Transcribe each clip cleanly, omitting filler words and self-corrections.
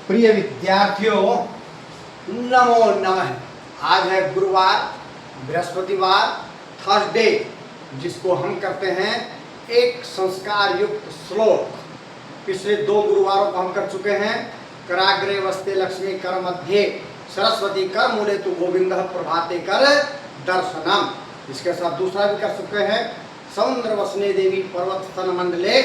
प्रिय विद्यार्थियों, नमो नमः। आज है गुरुवार, बृहस्पतिवार, थर्सडे, जिसको हम करते हैं एक संस्कार युक्त श्लोक। पिछले 2 गुरुवारों को हम कर चुके हैं। कराग्रे वस्ते लक्ष्मी कर मध्य सरस्वती कर मूले तु गोविंद प्रभाते कर दर्शनम। इसके साथ दूसरा भी कर चुके हैं, समुद्र वसने देवी पर्वत स्तन मंडले,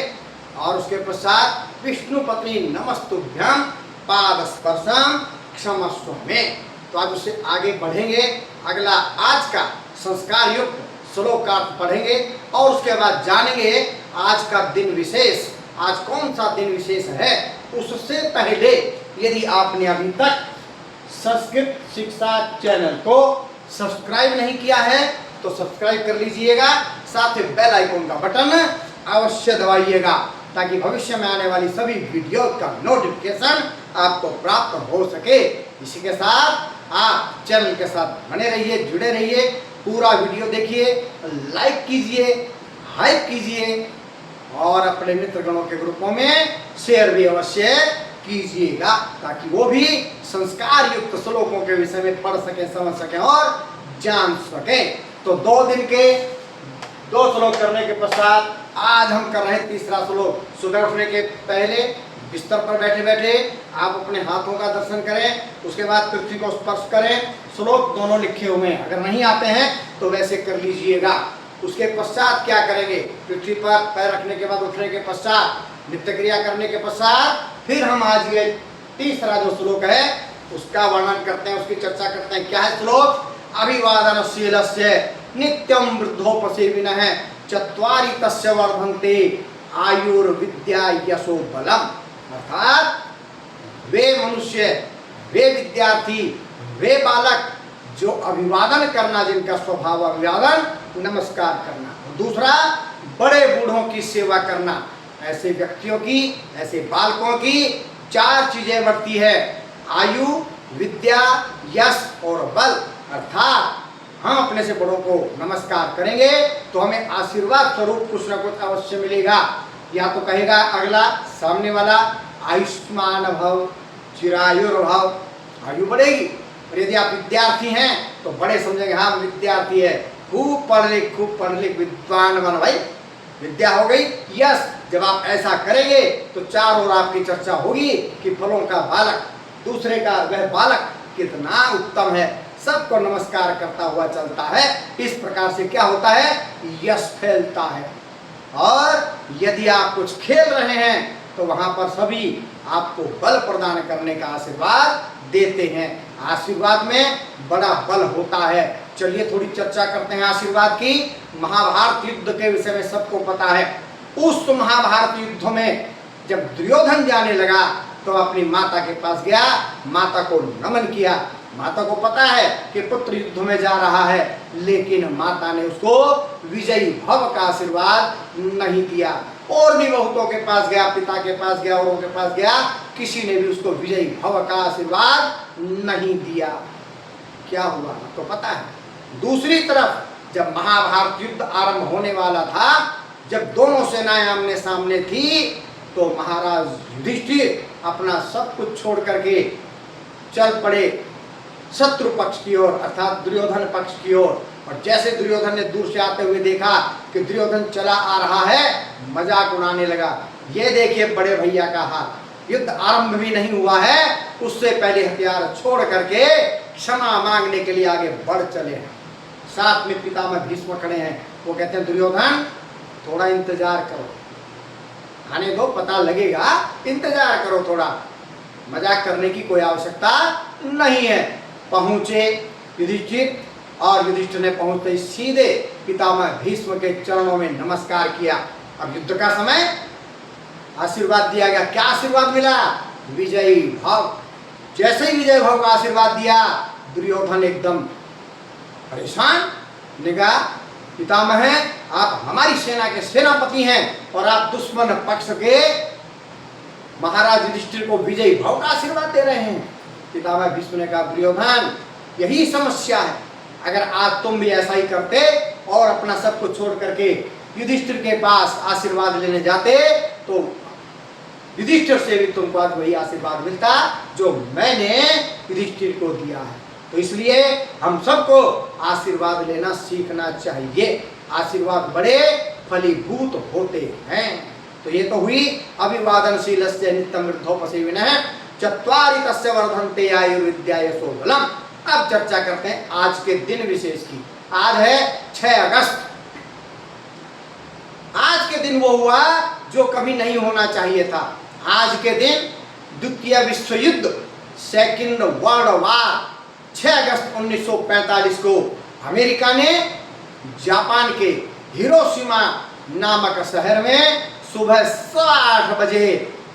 और उसके पश्चात विष्णु पत्नी नमस्तुभ्यम पाद स्पर्शम क्षमस्व में। तो आज उससे आगे बढ़ेंगे। अगला आज का संस्कार युक्त श्लोक का पढ़ेंगे और उसके बाद जानेंगे आज का दिन विशेष, आज कौन सा दिन विशेष है। उससे पहले यदि आपने अभी तक संस्कृत शिक्षा चैनल को सब्सक्राइब नहीं किया है तो सब्सक्राइब कर लीजिएगा, साथ ही बेल आइकन का बटन अवश्य दबाइएगा ताकि भविष्य में आने वाली सभी वीडियो का नोटिफिकेशन आपको प्राप्त हो सके। इसी के साथ आप चैनल के साथ बने रहिए, जुड़े रहिए, पूरा वीडियो देखिए, लाइक कीजिए, हाइप कीजिए और अपने मित्रगणों के ग्रुपों में शेयर भी अवश्य कीजिएगा ताकि वो भी संस्कार युक्त श्लोकों के विषय में पढ़ सके, समझ सके और जान सके। तो 2 दिन के 2 श्लोक करने के पश्चात आज हम कर रहे हैं तीसरा श्लोक। सुबह उठने के पहले बिस्तर पर बैठे बैठे आप अपने हाथों का दर्शन करें, उसके बाद पृथ्वी को स्पर्श करें। श्लोक दोनों लिखे हुए हैं, अगर नहीं आते हैं तो वैसे कर लीजिएगा। उसके पश्चात क्या करेंगे, पृथ्वी पर पैर रखने के बाद उठने के पश्चात नित्य क्रिया करने के पश्चात फिर हम आज ये तीसरा जो श्लोक है उसका वर्णन करते हैं, उसकी चर्चा करते हैं। क्या है श्लोक? अभिवादनशीलस्य नित्यं वृद्धोपसेविनः चत्वारि तस्य वर्धन्ते आयुर्विद्या यशो बलम। अर्थात वे मनुष्य, वे विद्यार्थी, वे बालक जो अभिवादन करना, जिनका स्वभाव अभिवादन, नमस्कार करना। दूसरा, बड़े बूढ़ों की सेवा करना। ऐसे व्यक्तियों की, ऐसे बालकों की 4 चीजें बढ़ती है, आयु, विद्या, यश और बल। अर्थात हम अपने से बड़ों को नमस्कार करेंगे तो हमें आशीर्वाद स्वरूप कुछ न कुछ अवश्य मिलेगा। या तो कहेगा अगला सामने वाला, आयुष्मान भव चिरायुर्भव, आयु बढ़ेगी। और यदि आप विद्यार्थी हैं तो बड़े समझेंगे हाँ विद्यार्थी है, खूब पढ़ लिख विद्वान बन भाई, विद्या हो गई। यस, जब आप ऐसा करेंगे तो चारों ओर आपकी चर्चा होगी कि फलों का बालक, दूसरे का वह बालक कितना उत्तम है, सबको नमस्कार करता हुआ चलता है। इस प्रकार से क्या होता है, यश फैलता है। और यदि आप कुछ खेल रहे हैं तो वहां पर सभी आपको बल प्रदान करने का आशीर्वाद देते हैं। आशीर्वाद में बड़ा बल होता है। चलिए थोड़ी चर्चा करते हैं आशीर्वाद की। महाभारत युद्ध के विषय में सबको पता है। उस महाभारत युद्ध में जब दुर्योधन जाने लगा तो अपनी माता के पास गया, माता को नमन किया। माता को पता है कि पुत्र युद्ध में जा रहा है, लेकिन माता ने उसको विजयी भव का आशीर्वाद नहीं दिया। और भी बहुतों के पास गया, पिता के पास गया, औरों के पास गया, किसी ने भी उसको विजयी भव का आशीर्वाद नहीं दिया। क्या हुआ तो पता है। दूसरी तरफ जब महाभारत युद्ध आरंभ होने वाला था, जब दोनों सेनाएं आमने सामने थी, तो महाराज युधिष्ठिर अपना सब कुछ छोड़ करके चल पड़े शत्रु पक्ष की ओर, अर्थात दुर्योधन पक्ष की ओर। और जैसे दुर्योधन ने दूर से आते हुए देखा कि दुर्योधन चला आ रहा है, मजाक उड़ाने लगा। ये देखिए बड़े भैया का हाथ, युद्ध आरंभ भी नहीं हुआ है, उससे पहले हथियार छोड़ करके क्षमा मांगने के लिए आगे बढ़ चले हैं। साथ में पितामह भीष्म खड़े हैं। वो कहते हैं दुर्योधन थोड़ा इंतजार करो, आने दो, पता लगेगा, इंतजार करो थोड़ा, मजाक करने की कोई आवश्यकता नहीं है। पहुंचे युधिष्ठिर, और युधिष्ठिर ने पहुंचते ही सीधे पितामह भीष्म के चरणों में नमस्कार किया। अब युद्ध का समय, आशीर्वाद दिया गया। क्या आशीर्वाद मिला? विजयी भव। जैसे ही विजय भव का आशीर्वाद दिया, दुर्योधन एकदम परेशान। निगाह, पितामह है, आप हमारी सेना के सेनापति हैं और आप दुश्मन पक्ष के महाराज युधिष्ठिर को विजयी भव का आशीर्वाद दे रहे हैं। पितामह भीष्म ने कहा दुर्योधन यही समस्या है, अगर आज तुम भी ऐसा ही करते और अपना सब कुछ छोड़ करके युधिष्ठिर के पास आशीर्वाद लेने जाते तो युधिष्ठिर से भी तुमको आज वही आशीर्वाद मिलता जो मैंने युधिष्ठिर को दिया है। तो इसलिए हम सबको आशीर्वाद लेना सीखना चाहिए। आशीर्वाद बड़े फलीभूत होते हैं। तो ये तो हुई अभिवादनशीलस्य नित्यं वृद्धोपसेविनः चत्वारि तस्य वर्धन्ते आयुर्विद्या यशो बलम्। अब चर्चा करते हैं आज के दिन विशेष की। आज है 6 अगस्त। आज के दिन वो हुआ जो कभी नहीं होना चाहिए था। आज के दिन द्वितीय विश्व युद्ध, सेकंड वर्ल्ड वार, 6 अगस्त 1945 को अमेरिका ने जापान के हिरोशिमा नामक शहर में सुबह 8:15 बजे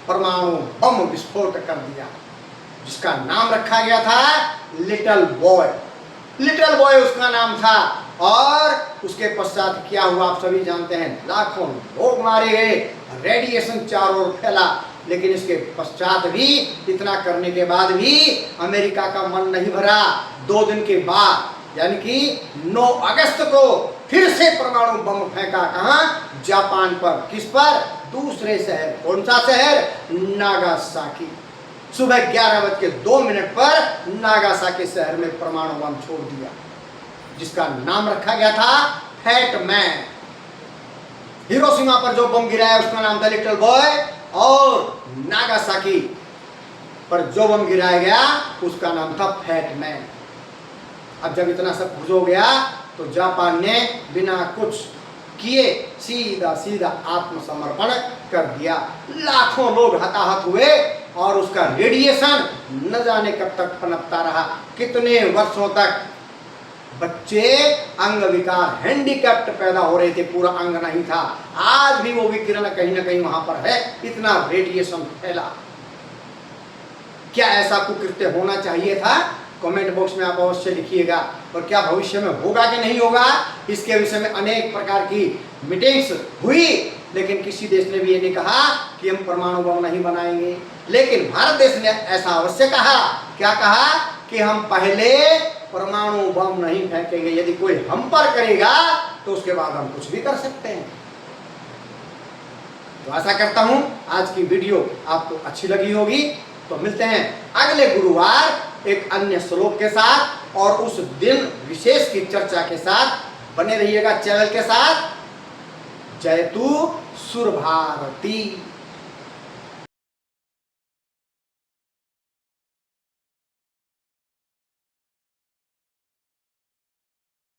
परमाणु बम विस्फोट कर दिया, जिसका नाम रखा गया था लिटिल बॉय। लिटिल बॉय उसका नाम था। और उसके पश्चात क्या हुआ आप सभी जानते हैं। लाखों लोग मारे गए, रेडिएशन चारों ओर फैला। लेकिन इसके पश्चात भी, इतना करने के बाद भी अमेरिका का मन नहीं भरा। 2 दिन के बाद यानी कि 9 अगस्त को फिर से परमाणु बम फेंका। कहाँ? जापान पर। किस पर? दूसरे शहर। कौन सा शहर? नागासाकी। सुबह 11:02 पर नागासाकी शहर में परमाणु बम छोड़ दिया, जिसका नाम रखा गया था फैट मैन। हिरोशिमा पर जो बम गिराया उसका नाम था लिटिल बॉय, और नागासाकी पर जो बम गिराया गया उसका नाम था फैट मैन। अब जब इतना सब कुछ हो गया तो जापान ने बिना कुछ किए सीधा सीधा आत्मसमर्पण कर दिया। लाखों लोग हताहत हुए और उसका रेडिएशन न जाने कब तक पनपता रहा, कितने वर्षों तक। बच्चे अंग विकार, हैंडीकैप्ट पैदा हो रहे थे, पूरा अंग नहीं था। आज भी वो विकिरण कहीं ना कहीं वहां पर है, इतना रेडिएशन फैला। क्या ऐसा कुकृत्य होना चाहिए था? कमेंट बॉक्स में आप अवश्य लिखिएगा। और क्या भविष्य में होगा कि नहीं होगा, इसके विषय में अनेक प्रकार की मीटिंग्स हुई, लेकिन किसी देश ने भी ये नहीं कहा कि हम परमाणु बम नहीं बनाएंगे। लेकिन भारत देश ने ऐसा अवश्य कहा। क्या कहा? कि हम पहले परमाणु बम नहीं फेंकेंगे, यदि कोई हम पर करेगा तो उसके बाद हम कुछ भी कर सकते हैं। तो आशा करता हूं आज की वीडियो आपको अच्छी लगी होगी। तो मिलते हैं अगले गुरुवार एक अन्य श्लोक के साथ और उस दिन विशेष की चर्चा के साथ। बने रहिएगा चैनल के साथ। जयतु सुर भारती।